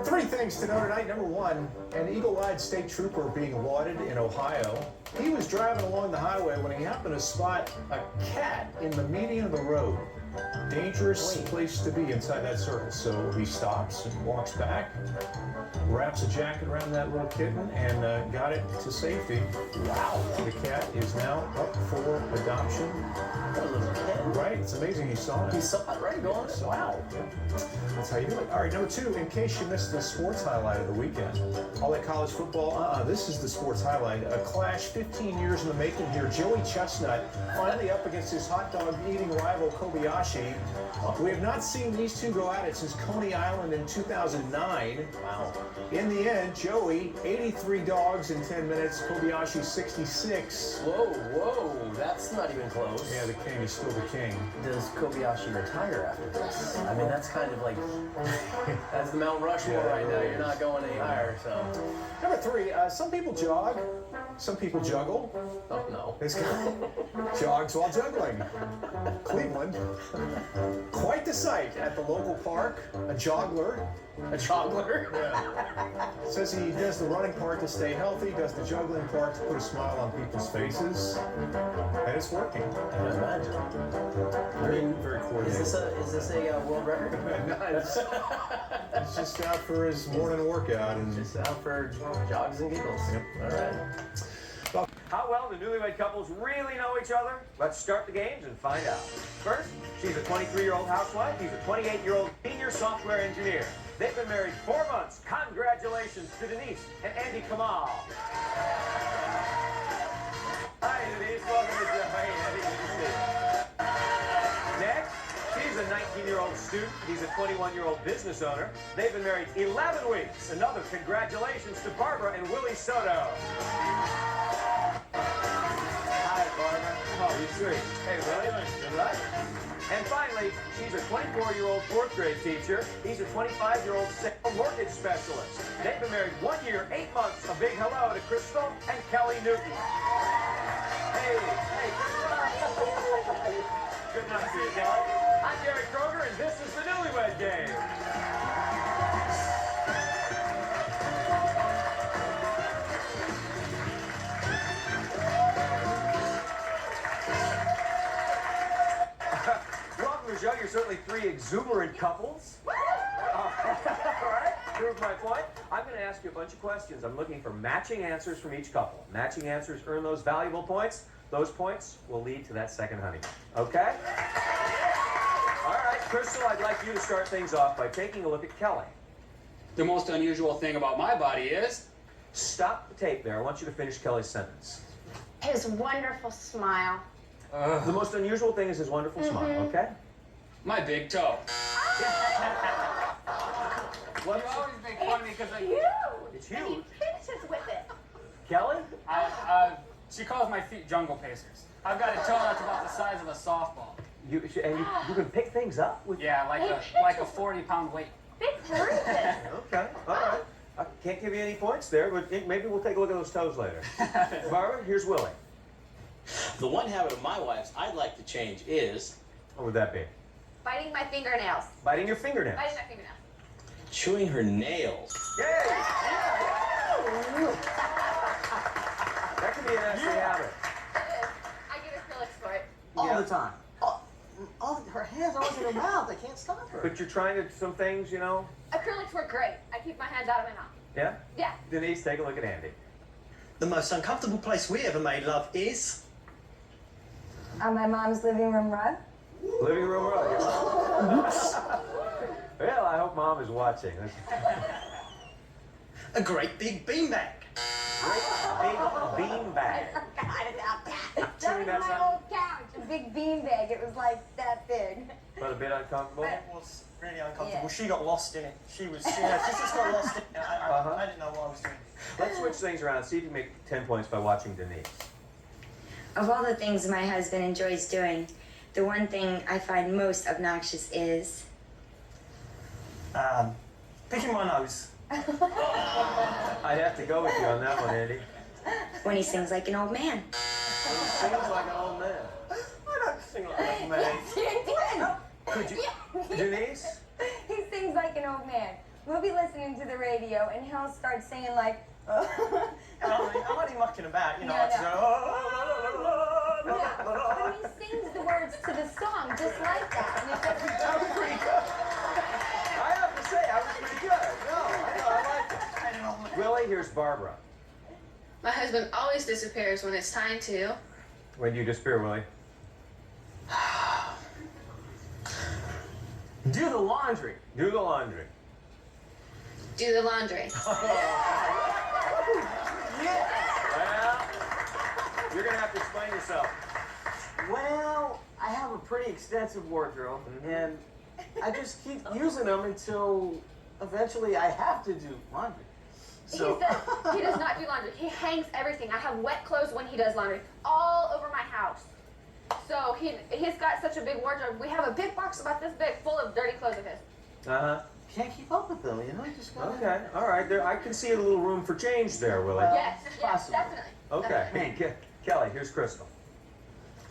Three things to know tonight. Number one, an eagle-eyed state trooper being lauded in Ohio. He was driving along the highway when he happened to spot a cat in the median of the road. Dangerous place to be inside that circle. So he stops and walks back, wraps a jacket around that little kitten, and got it to safety. Wow. The cat is now up for adoption. What a little kid. Right, it's amazing he saw it. He saw it, right? Going, wow. Yeah. That's how you do it. All right, number two, in case you missed the sports highlight of the weekend. All that college football, this is the sports highlight. A clash 15 years in the making here. Joey Chestnut finally up against his hot dog eating rival Kobayashi. We have not seen these two go at it since Coney Island in 2009. Wow. In the end, Joey, 83 dogs in 10 minutes, Kobayashi 66. Whoa, that's not even close. Yeah, the king is still the king. Does Kobayashi retire after this? I mean, that's kind of like, that's the Mount Rushmore right now. You're not going any higher, so. Number three, some people jog, some people juggle. Oh, no. This guy jogs while juggling. Cleveland. Quite the sight at the local park. A joggler. A joggler? Yeah. Says he does the running part to stay healthy, does the juggling part to put a smile on people's faces. And it's working. I can imagine. Very coordinated. Is this a world record? No, it's just out for his morning workout. And just out for jogs and giggles. Yep. All right. How well do newlywed couples really know each other? Let's start the games and find out. First, she's a 23-year-old housewife. He's a 28-year-old senior software engineer. They've been married 4 months. Congratulations to Denise and Andy Kamal. Hi, Denise. Welcome to the Hey, Andy. Good to see you. Next, she's a 19-year-old student. He's a 21-year-old business owner. They've been married 11 weeks. Another congratulations to Barbara and Willie Soto. Hi, Barbara. Oh, you sweet. Hey, Willie. Good luck. And finally, she's a 24-year-old fourth grade teacher. He's a 25-year-old mortgage specialist. They've been married 1 year, 8 months. A big hello to Crystal and Kelly Newton. Hey, Crystal. Good night to you, Kelly. I'm Gary Kroeger, and this is the Newlywed Game. Show. You're certainly three exuberant couples. All right, prove my point. I'm going to ask you a bunch of questions. I'm looking for matching answers from each couple. Matching answers earn those valuable points. Those points will lead to that second honeymoon. Okay? All right, Crystal, I'd like you to start things off by taking a look at Kelly. The most unusual thing about my body is... Stop the tape there. I want you to finish Kelly's sentence. His wonderful smile. The most unusual thing is his wonderful smile, okay? My big toe. Oh! You always make fun of me because It's And he huge. finishes with it. Kelly? She calls my feet jungle pacers. I've got a toe that's about the size of a softball. You can pick things up with... Yeah, like a 40-pound weight. Big person. Okay, all right. I can't give you any points there, but maybe we'll take a look at those toes later. Barbara, here's Willie. The one habit of my wife's I'd like to change is... What would that be? Biting my fingernails. Biting your fingernails. Biting my fingernails. chewing her nails. Yay! That could be a nasty habit. It is. I get acrylics for it. All the time. Her hands are always in her mouth. I can't stop her. But you're trying to some things, you know? Acrylics work great. I keep my hands out of my mouth. Yeah? Yeah. Denise, take a look at Andy. The most uncomfortable place we ever made love is... On my mom's living room rug. Living room rug. Well, I hope Mom is watching. a great big beanbag. Great big bean bag. I forgot about that. Chewing That was that my sound? old couch, a big beanbag. It was like that big. But a bit uncomfortable? It was really uncomfortable. Yeah. She got lost in it. She just got lost in it. I didn't know what I was doing. Let's switch things around. See if you can make 10 points by watching Denise. Of all the things my husband enjoys doing, the one thing I find most obnoxious is... Picking my nose. I'd have to go with you on that one, Andy. when he sings like an old man. Seems like an old man. I don't sing like a man. Could you, Denise? He sings like an old man. we'll be listening to the radio, and he'll start singing like, I'm only mucking about, you know. No, It's, no. But he sings the words to the song just like that, and it doesn't That was pretty good. I have to say, I was pretty good. No, I like it. Willie, here's Barbara. My husband always disappears when it's time to. When do you disappear, Willie? Do the laundry. Do the laundry. Do the laundry. Well, you're going to have to explain yourself. Well, I have a pretty extensive wardrobe, and I just keep using them until eventually I have to do laundry. So He does not do laundry. He hangs everything. I have wet clothes when he does laundry all over my house. So he's got such a big wardrobe. We have a big box about this big full of dirty clothes of his. Uh-huh. can't keep up with them, you know. You just gotta. Okay, all right. There, I can see a little room for change there, Willie. Yes, possible. definitely. Okay. Kelly, here's Crystal.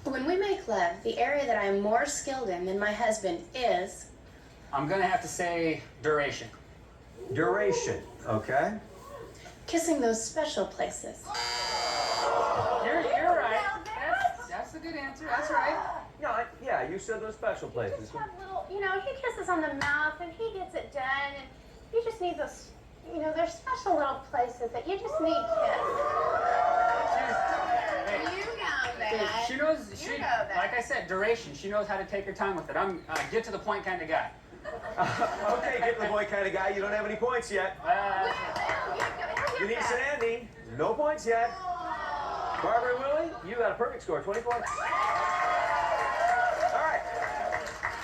When we make love, the area that I'm more skilled in than my husband is. I'm gonna have to say duration. Duration, okay? Kissing those special places. You're right. That's a good answer. That's right. No, yeah, you said those special places. Just have little, you know, he kisses on the mouth and he gets it done, and you just need those, you know, there's special little places that you just need kissed. You know that. She knows. You know that. Like I said, duration. She knows how to take her time with it. I'm get to the point kind of guy. Okay, get to the point kind of guy. You don't have any points yet. Denise and Andy, no points yet. Barbara and Willie, you got a perfect score, 24. All right.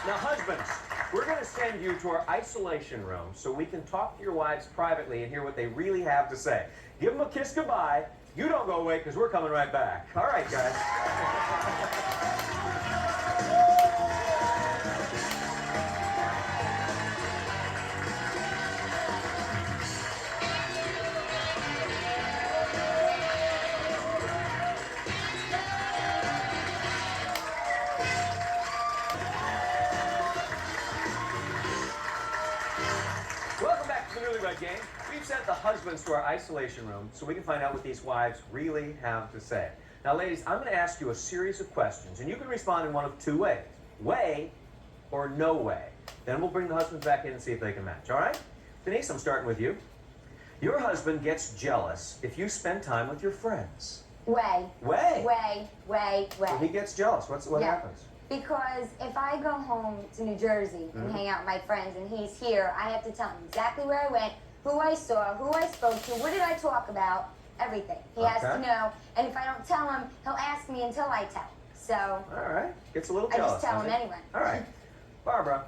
Now, husbands, we're going to send you to our isolation room so we can talk to your wives privately and hear what they really have to say. Give them a kiss goodbye. You don't go away because we're coming right back. All right, guys. Welcome back to the Newlywed Game. We've sent the husbands to our isolation room so we can find out what these wives really have to say. Now, ladies, I'm going to ask you a series of questions, and you can respond in one of two ways. Way or no way. Then we'll bring the husbands back in and see if they can match, all right? Denise, I'm starting with you. Your husband gets jealous if you spend time with your friends. Way. Way? So he gets jealous. What happens? Because if I go home to New Jersey and hang out with my friends and he's here, I have to tell him exactly where I went, who I saw, who I spoke to, what did I talk about, everything. He has to know, and if I don't tell him, he'll ask me until I tell him. So, All right. Gets a little I jealous. just tell doesn't him he? anyway. All right. Barbara,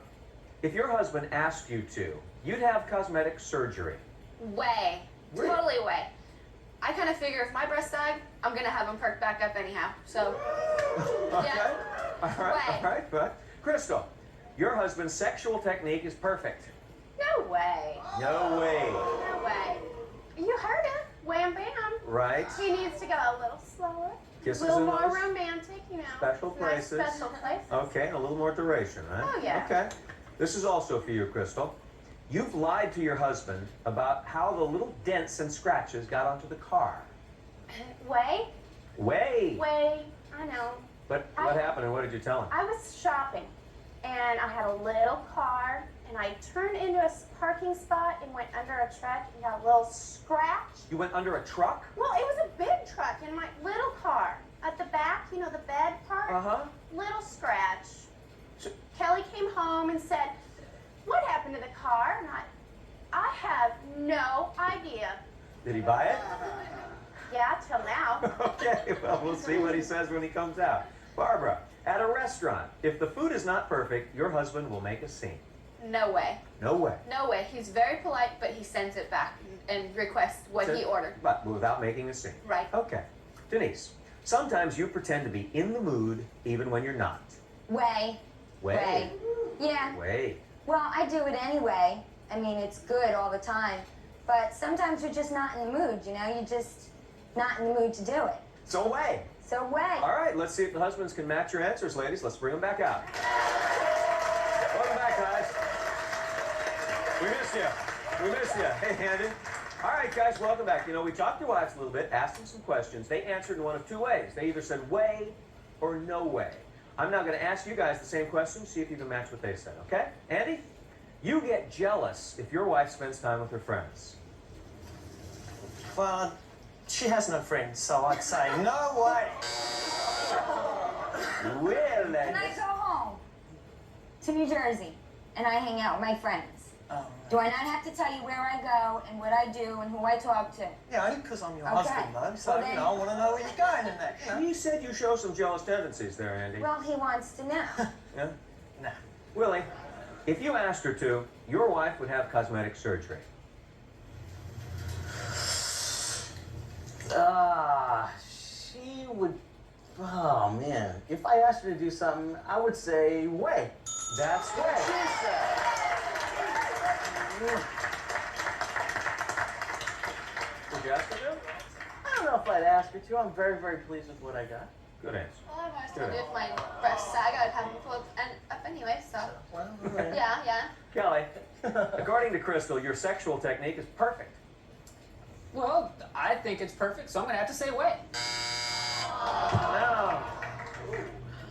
if your husband asked you to, you'd have cosmetic surgery. Way. Really? Totally way. I kind of figure if my breasts sag, I'm going to have them perked back up anyhow. So, Okay. yeah. All right. Way. All right. But Crystal, your husband's sexual technique is perfect. No way. No way. No way. You heard him. Wham bam. Right? He needs to go a little slower. Kisses a little and more those romantic, you know. special Nice places. special places. Okay, and a little more duration, right? Oh, yeah. Okay. This is also for you, Crystal. You've lied to your husband about how the little dents and scratches got onto the car. Way. Way. I know. But what happened and what did you tell him? I was shopping, and I had a little car, and I turned into a parking spot and went under a truck and got a little scratch. You went under a truck? Well, it was a big truck in my little car. At the back, you know, the bed part, Uh-huh. little scratch. So- Kelly came home and said, "What happened to the car?" And I have no idea. Did he buy it? Yeah, till now. Okay, well, we'll see what he says when he comes out. Barbara, at a restaurant, if the food is not perfect, your husband will make a scene. No way. No way. No way. He's very polite, but he sends it back and requests what he ordered. But without making a scene. Right. Okay. Denise, sometimes you pretend to be in the mood even when you're not. Way. Yeah. Way. Well, I do it anyway. I mean, it's good all the time. But sometimes you're just not in the mood, you know? You're just not in the mood to do it. So way. So way. All right, let's see if the husbands can match your answers, ladies. Let's bring them back out. Welcome back, guys. We missed you. We missed you. Hey, Andy. All right, guys, welcome back. You know, we talked to your wives a little bit, asked them some questions. They answered in one of two ways. They either said way or no way. I'm now going to ask you guys the same question, see if you can match what they said, okay? Andy, you get jealous if your wife spends time with her friends. Well, she has no friends, so I'd say no way. Really? When I go home to New Jersey and I hang out with my friends, do I not have to tell you where I go and what I do and who I talk to? Yeah, only because I'm your Okay. husband, though, so, Well, then- you know, I want to know where you're going and that. You know? You said you show some jealous tendencies there, Andy. Well, he wants to know. Yeah? Nah. Willie, if you asked her to, your wife would have cosmetic surgery. She would. Oh man, if I asked her to do something, I would say way. That's way. She said. Would you ask her to? I don't know if I'd ask her to. I'm very, very pleased with what I got. Good answer. Well, I've always Good. told you if my breasts sag, I would have them pull up anyway, so. Well, all right. Yeah. Kelly, according to Crystal, your sexual technique is perfect. Well, I think it's perfect, so I'm gonna have to say way. No.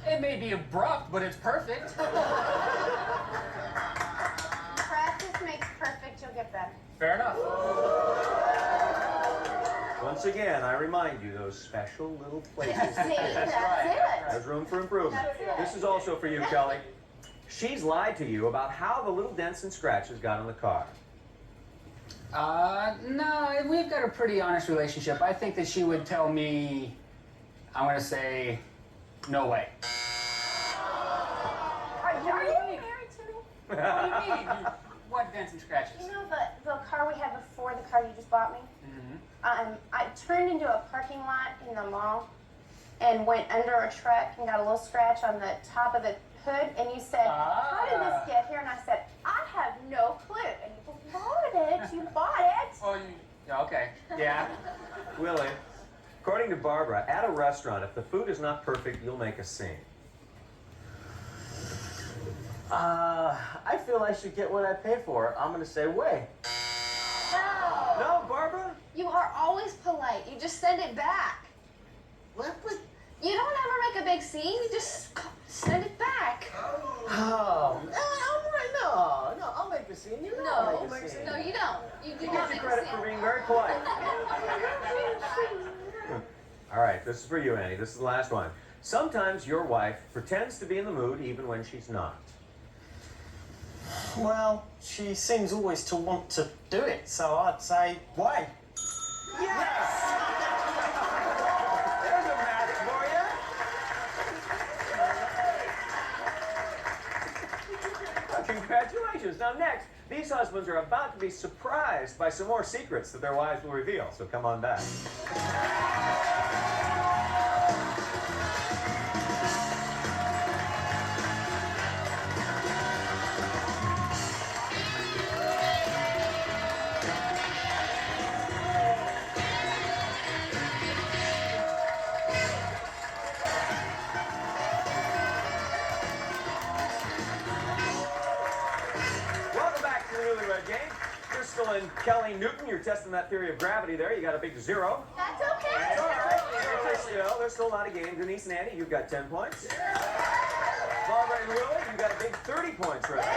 It may be abrupt, but it's perfect. Practice makes perfect. You'll get better. Fair enough. Once again, I remind you, those special little places. See, that's it. There's room for improvement. That's it. This is also for you, Kelly. She's lied to you about how the little dents and scratches got on the car. No, we've got a pretty honest relationship. I think that she would tell me, I'm gonna say, no way. Are you married to me? What do you mean? What dents and scratches? You know the car we had before the car you just bought me? Mm-hmm. I turned into a parking lot in the mall and went under a truck and got a little scratch on the top of the hood, and you said, how did this get here? And I said, I have no clue. And you bought it. You bought it. Oh, yeah, okay. Yeah. Willie, according to Barbara, at a restaurant, if the food is not perfect, you'll make a scene. I feel I should get what I pay for. I'm gonna say way. No. No, Barbara? You are always polite. You just send it back. What? You don't ever make a big scene. You just send it back. Oh, man, I'm right. No, I'll make a scene. You know I'll make a scene. No, you don't. You do Give not you make a credit scene. for being very polite. All right, this is for you, Annie. This is the last one. Sometimes your wife pretends to be in the mood even when she's not. Well, she seems always to want to do it, so I'd say way. Yes! There's a match for you. Congratulations. Now next, these husbands are about to be surprised by some more secrets that their wives will reveal, so come on back. Welcome back to the Newlywed Game. Crystal and Kelly Newton, you're testing that theory of gravity there. You got a big 0. That's okay. That's all right. There's still a lot of games. Denise and Andy, you've got 10 points. Barbara and Willie, you got a big 30 points right now.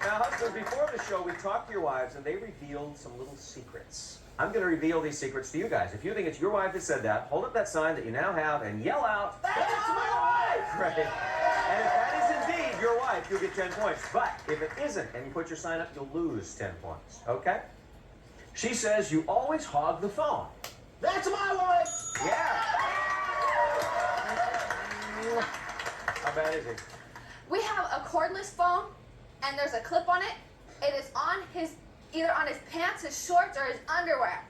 Now, husbands, before the show, we talked to your wives, and they revealed some little secrets. I'm going to reveal these secrets to you guys. If you think it's your wife that said that, hold up that sign that you now have and yell out, "That's my wife!" Right. And if that is indeed your wife, you'll get 10 points. But if it isn't, and you put your sign up, you'll lose 10 points. Okay? She says you always hog the phone. That's my wife. Yeah. How bad is it? We have a cordless phone, and there's a clip on it. It is on either on his pants, his shorts, or his underwear.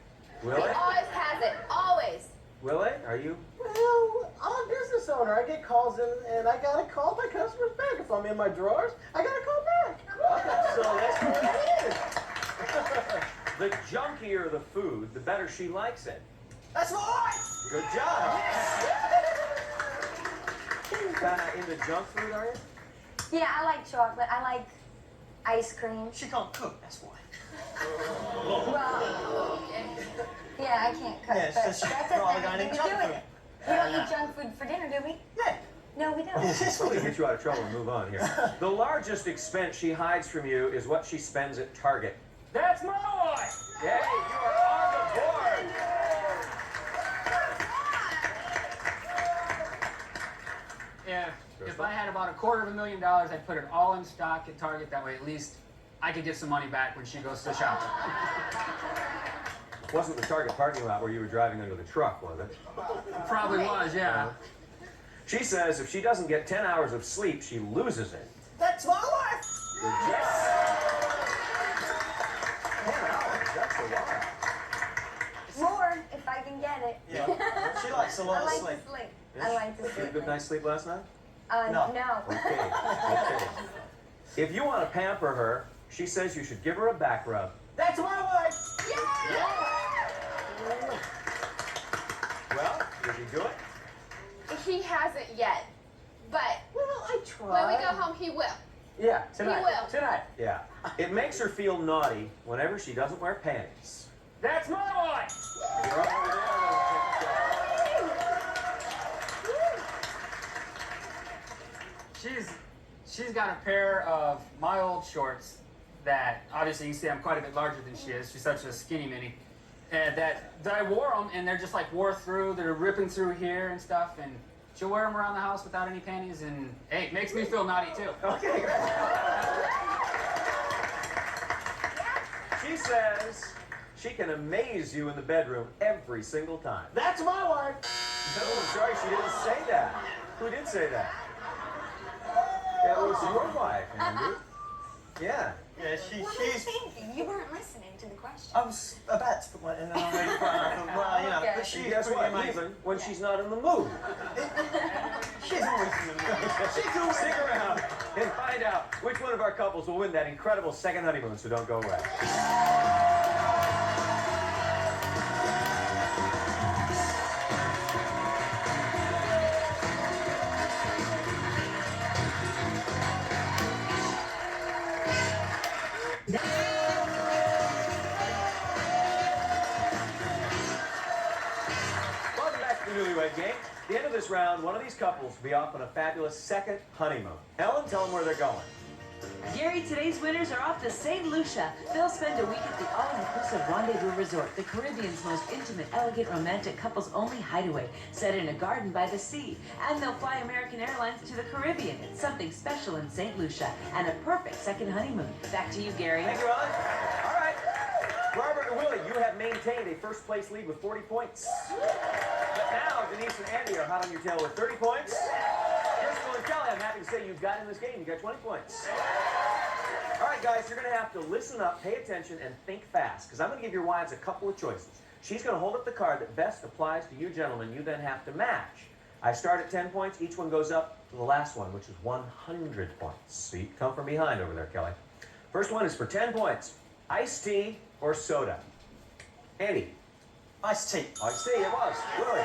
Willie? He always has it. Always. Willie, are you? Well, I'm a business owner. I get calls in, and I gotta call my customers back. If I'm in my drawers, I gotta call back. So that's what it is. The junkier the food, the better she likes it. That's my wife. Good job. Kind of into junk food, are you? Yeah, I like chocolate. I Ice cream. She can't cook, that's why. Well, yeah, I can't cook, Yeah, but so she'd that rather doesn't go have and anything eat to do junk with food. it. We don't eat junk food for dinner, do we? Yeah. No, we don't. Let me get you out of trouble and move on here. The largest expense she hides from you is what she spends at Target. That's my wife. Yay, you are on the board. If I had about $250,000, I'd put it all in stock at Target. That way, at least I could get some money back when she goes to shopping. Wasn't the Target parking lot where you were driving under the truck, was it? Probably was, yeah. She says if she doesn't get 10 hours of sleep, she loses it. That's my wife! Yes! 10 hours, that's a lot. More, if I can get it. Yeah. She likes a lot I of like sleep. to sleep. I like to Did you sleep. have a good night's sleep last night? No. No. Okay, okay. If you want to pamper her, she says you should give her a back rub. That's my wife! Well, did he do it? He hasn't yet, but Well, I tried. when we go home, he will. Yeah, tonight. He will. Tonight. Yeah. It makes her feel naughty whenever she doesn't wear panties. That's my wife. You're up over She's got a pair of my old shorts that obviously you see I'm quite a bit larger than she is. She's such a skinny mini. And that I wore them and they're just like wore through. They're ripping through here and stuff. And she'll wear them around the house without any panties. And hey, it makes me feel naughty too. Okay, great. She says she can amaze you in the bedroom every single time. That's my wife! No, I'm sorry, she didn't say that. Who did say that? That was your wife, Andy. Yeah. Yeah, What were you she's... thinking? You weren't listening to the question. I was about to put one in and I really quite I thought, well, you know, Okay. but she's And guess pretty what? amazing. Even when she's not in the mood. She's always in the mood. She's always Stick around and find out which one of our couples will win that incredible second honeymoon, so don't go away. Welcome back to the Newlywed Game. At the end of this round, one of these couples will be off on a fabulous second honeymoon. Ellen, tell them where they're going. Gary, today's winners are off to St. Lucia. They'll spend a week at the all-inclusive Rendezvous Resort, the Caribbean's most intimate, elegant, romantic couples-only hideaway, set in a garden by the sea. And they'll fly American Airlines to the Caribbean. It's something special in St. Lucia and a perfect second honeymoon. Back to you, Gary. Thank you, Ellen. All right. Robert and Willie, you have maintained a first-place lead with 40 points. But now, Denise and Andy are hot on your tail with 30 points. Crystal and Kelly, I'm happy to say you've got in this game. You got 20 points. All right, guys, you're going to have to listen up, pay attention, and think fast, because I'm going to give your wives a couple of choices. She's going to hold up the card that best applies to you gentlemen. You then have to match. I start at 10 points. Each one goes up to the last one, which is 100 points. So you come from behind over there, Kelly. First one is for 10 points. Iced tea or soda? Andy. Iced tea. Iced tea, it was. Willie.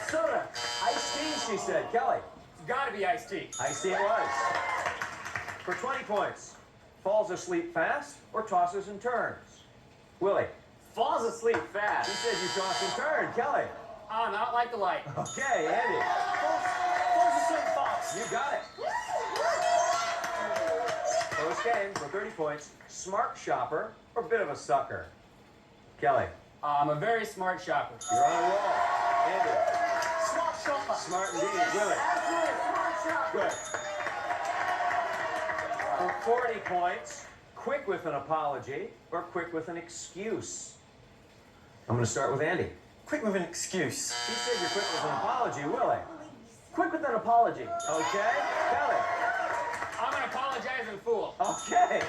Soda. Iced tea, she said. Kelly. It's gotta be iced tea. Iced tea it was. For 20 points. Falls asleep fast or tosses and turns? Willie. Falls asleep fast. She said you toss and turn. Kelly. Not like the light. Okay, Andy. Falls asleep fast. You got it. Close game for 30 points. Smart shopper or bit of a sucker? Kelly. I'm a very smart shopper. You're on a roll. Andy. Smart shopper. Smart indeed. Willie. Absolutely. Smart shopper. Good. For 40 points, quick with an apology or quick with an excuse? I'm going to start with Andy. Quick with an excuse. She said you're quick with an apology. Willie. Quick with an apology. Okay. Kelly. I'm an apologizing fool. Okay.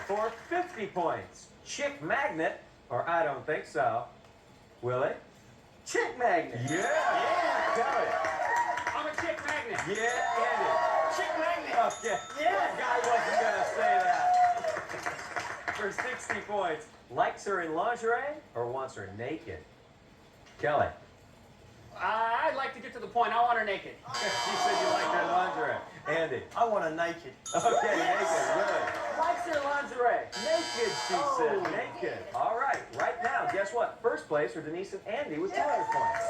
For 50 points, chick magnet or I don't think so? Willie. Chick magnet. Yeah. Kelly. I'm a chick magnet. Yeah, Andy. Chick magnet. Okay. That guy wasn't gonna say that. For 60 points, likes her in lingerie or wants her naked? Kelly. I'd like to get to the point. I want her naked. She said you liked her in lingerie. Andy. I want a naked. Okay, naked, good. Likes her lingerie. Naked, she said. Naked. All right, right now, guess what? First place are Denise and Andy with 200 points.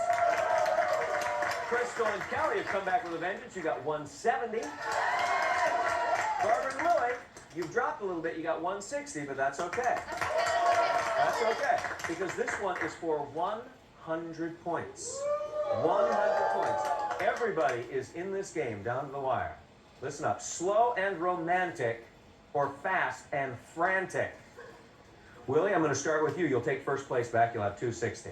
Crystal and Kelly have come back with a vengeance. You got 170. Barbara and Willie, you've dropped a little bit. You got 160, but that's okay. That's okay, because this one is for 100 points. 100 points. Everybody is in this game down to the wire. Listen up. Slow and romantic or fast and frantic? Willie, I'm going to start with you. You'll take first place back. You'll have 260.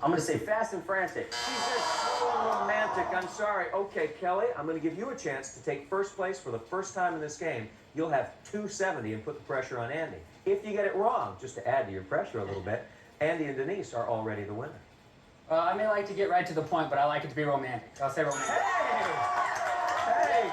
I'm going to say fast and frantic. She said slow and romantic. I'm sorry. Okay, Kelly, I'm going to give you a chance to take first place for the first time in this game. You'll have 270 and put the pressure on Andy. If you get it wrong, just to add to your pressure a little bit, Andy and Denise are already the winner. I may like to get right to the point, but I like it to be romantic. I'll say romantic. Hey!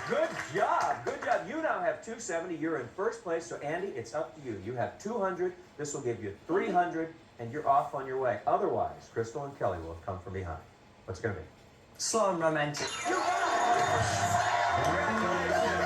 Good job. Good job. You now have 270. You're in first place. So, Andy, it's up to you. You have 200. This will give you 300, and you're off on your way. Otherwise, Crystal and Kelly will have come from behind. What's it going to be? Slow and romantic. You got it!